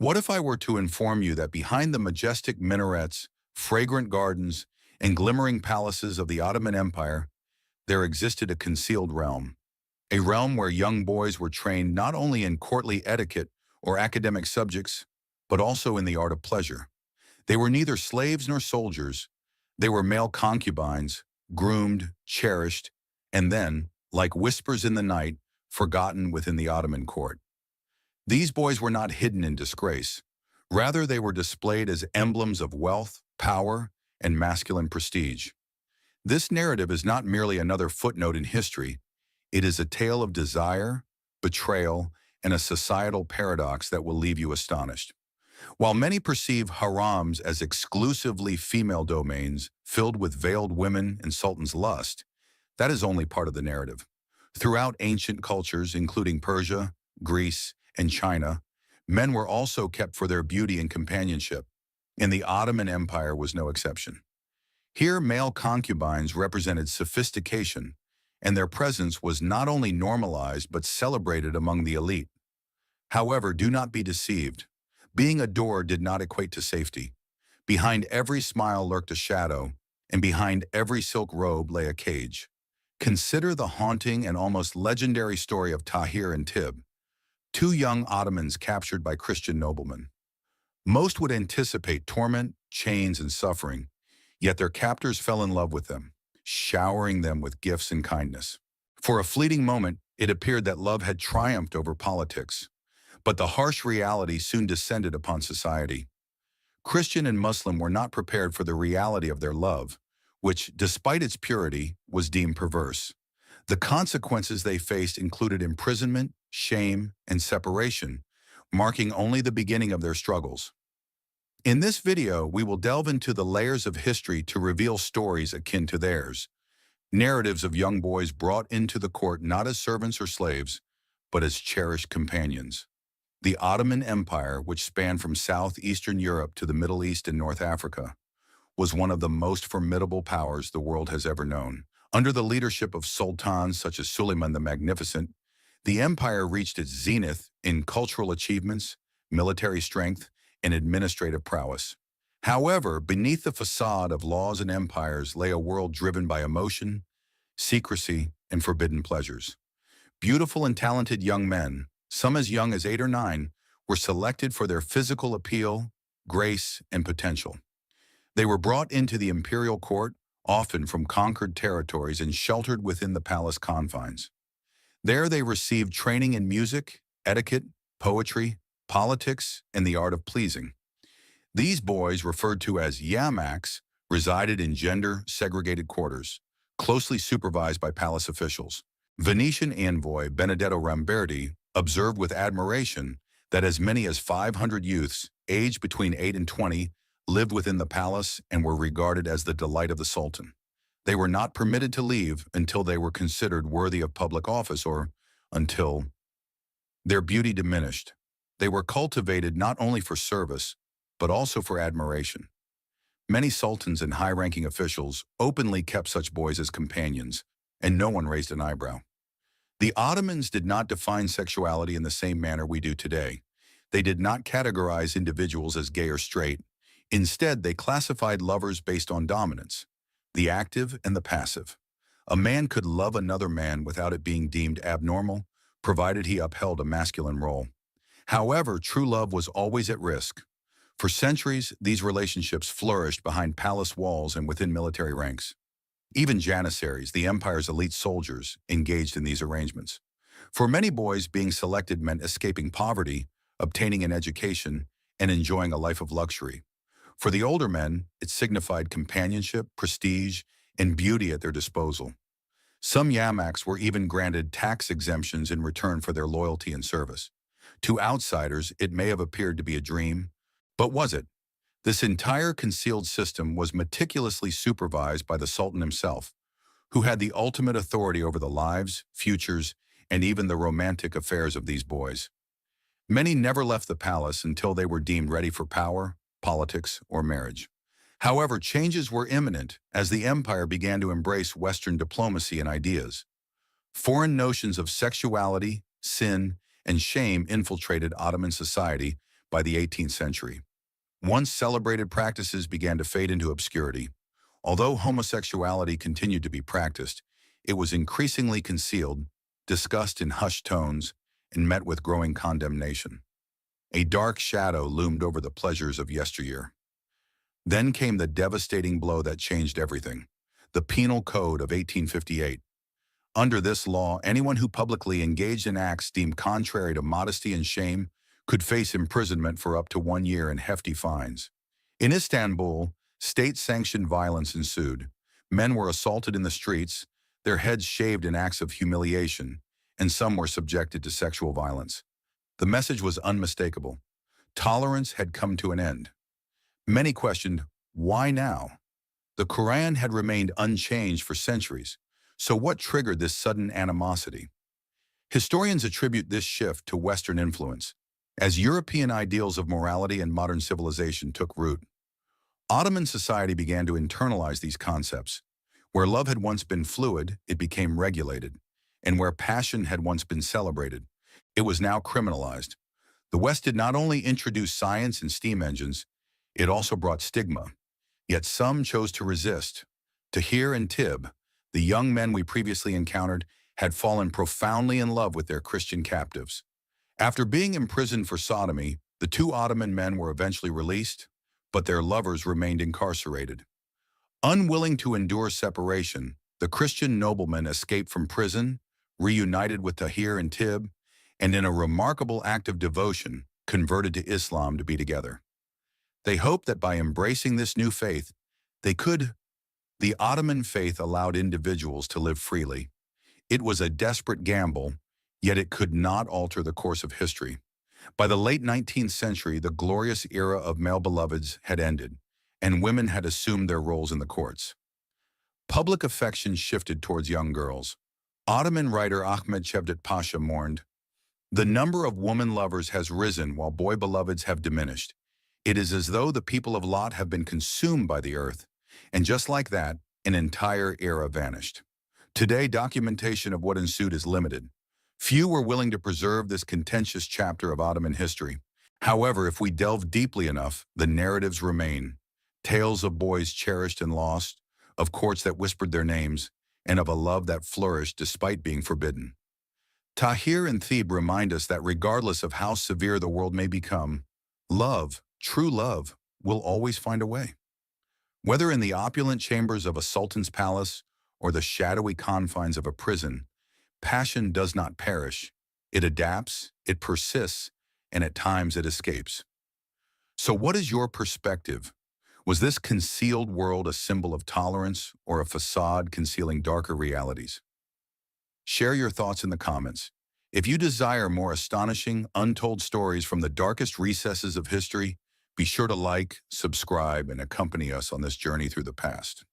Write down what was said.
What if I were to inform you that behind the majestic minarets, fragrant gardens, and glimmering palaces of the Ottoman Empire, there existed a concealed realm? A realm where young boys were trained not only in courtly etiquette or academic subjects, but also in the art of pleasure. They were neither slaves nor soldiers. They were male concubines, groomed, cherished, and then, like whispers in the night, forgotten within the Ottoman court. These boys were not hidden in disgrace. Rather, they were displayed as emblems of wealth, power, and masculine prestige. This narrative is not merely another footnote in history. It is a tale of desire, betrayal, and a societal paradox that will leave you astonished. While many perceive harems as exclusively female domains filled with veiled women and sultan's lust, that is only part of the narrative. Throughout ancient cultures, including Persia, Greece, and China, men were also kept for their beauty and companionship, and the Ottoman Empire was no exception. Here, male concubines represented sophistication, and their presence was not only normalized but celebrated among the elite. However, do not be deceived. Being adored did not equate to safety. Behind every smile lurked a shadow, and behind every silk robe lay a cage. Consider the haunting and almost legendary story of Tahir and Tib, two young Ottomans captured by Christian noblemen. Most would anticipate torment, chains, and suffering, yet their captors fell in love with them, showering them with gifts and kindness. For a fleeting moment, it appeared that love had triumphed over politics, but the harsh reality soon descended upon society. Christian and Muslim were not prepared for the reality of their love, which, despite its purity, was deemed perverse. The consequences they faced included imprisonment, shame, and separation, marking only the beginning of their struggles. In this video, we will delve into the layers of history to reveal stories akin to theirs, narratives of young boys brought into the court not as servants or slaves, but as cherished companions. The Ottoman Empire, which spanned from southeastern Europe to the Middle East and North Africa, was one of the most formidable powers the world has ever known. Under the leadership of sultans such as Suleiman the Magnificent, the empire reached its zenith in cultural achievements, military strength, and administrative prowess. However, beneath the facade of laws and empires lay a world driven by emotion, secrecy, and forbidden pleasures. Beautiful and talented young men, some as young as 8 or 9, were selected for their physical appeal, grace, and potential. They were brought into the imperial court, often from conquered territories and sheltered within the palace confines. There they received training in music, etiquette, poetry, politics, and the art of pleasing. These boys, referred to as yamaks, resided in gender-segregated quarters, closely supervised by palace officials. Venetian envoy Benedetto Ramberti observed with admiration that as many as 500 youths, aged between 8 and 20, lived within the palace and were regarded as the delight of the Sultan. They were not permitted to leave until they were considered worthy of public office or until their beauty diminished. They were cultivated not only for service, but also for admiration. Many sultans and high-ranking officials openly kept such boys as companions, and no one raised an eyebrow. The Ottomans did not define sexuality in the same manner we do today. They did not categorize individuals as gay or straight. Instead, they classified lovers based on dominance, the active and the passive. A man could love another man without it being deemed abnormal, provided he upheld a masculine role. However, true love was always at risk. For centuries, these relationships flourished behind palace walls and within military ranks. Even janissaries, the empire's elite soldiers, engaged in these arrangements. For many boys, being selected meant escaping poverty, obtaining an education, and enjoying a life of luxury. For the older men, it signified companionship, prestige, and beauty at their disposal. Some yamaks were even granted tax exemptions in return for their loyalty and service. To outsiders, it may have appeared to be a dream, but was it? This entire concealed system was meticulously supervised by the Sultan himself, who had the ultimate authority over the lives, futures, and even the romantic affairs of these boys. Many never left the palace until they were deemed ready for power, politics, or marriage. However, changes were imminent as the empire began to embrace Western diplomacy and ideas. Foreign notions of sexuality, sin, and shame infiltrated Ottoman society, by the 18th century. Once celebrated practices began to fade into obscurity. Although homosexuality continued to be practiced, it was increasingly concealed, discussed in hushed tones, and met with growing condemnation. A dark shadow loomed over the pleasures of yesteryear. Then came the devastating blow that changed everything: the Penal Code of 1858. Under this law, anyone who publicly engaged in acts deemed contrary to modesty and shame could face imprisonment for up to 1 year and hefty fines. In Istanbul, state-sanctioned violence ensued. Men were assaulted in the streets, their heads shaved in acts of humiliation, and some were subjected to sexual violence. The message was unmistakable. Tolerance had come to an end. Many questioned, why now? The Quran had remained unchanged for centuries, so what triggered this sudden animosity? Historians attribute this shift to Western influence. As European ideals of morality and modern civilization took root, Ottoman society began to internalize these concepts. Where love had once been fluid, it became regulated, and where passion had once been celebrated, it was now criminalized. The West did not only introduce science and steam engines, it also brought stigma. Yet some chose to resist. Tahir and Tib, the young men we previously encountered, had fallen profoundly in love with their Christian captives. After being imprisoned for sodomy, the two Ottoman men were eventually released, but their lovers remained incarcerated. Unwilling to endure separation, the Christian noblemen escaped from prison, reunited with Tahir and Tib, and in a remarkable act of devotion, converted to Islam to be together. They hoped that by embracing this new faith, they could. The Ottoman faith allowed individuals to live freely. It was a desperate gamble, yet it could not alter the course of history. By the late 19th century, the glorious era of male beloveds had ended, and women had assumed their roles in the courts. Public affection shifted towards young girls. Ottoman writer Ahmed Cevdet Pasha mourned, "The number of woman lovers has risen while boy beloveds have diminished. It is as though the people of Lot have been consumed by the earth, and just like that, an entire era vanished." Today, documentation of what ensued is limited. Few were willing to preserve this contentious chapter of Ottoman history. However, if we delve deeply enough, the narratives remain. Tales of boys cherished and lost, of courts that whispered their names, and of a love that flourished despite being forbidden. Tahir and Thebe remind us that regardless of how severe the world may become, love, true love, will always find a way. Whether in the opulent chambers of a sultan's palace or the shadowy confines of a prison, passion does not perish. It adapts, it persists, and at times it escapes. So what is your perspective? Was this concealed world a symbol of tolerance or a facade concealing darker realities? Share your thoughts in the comments. If you desire more astonishing, untold stories from the darkest recesses of history, be sure to like, subscribe, and accompany us on this journey through the past.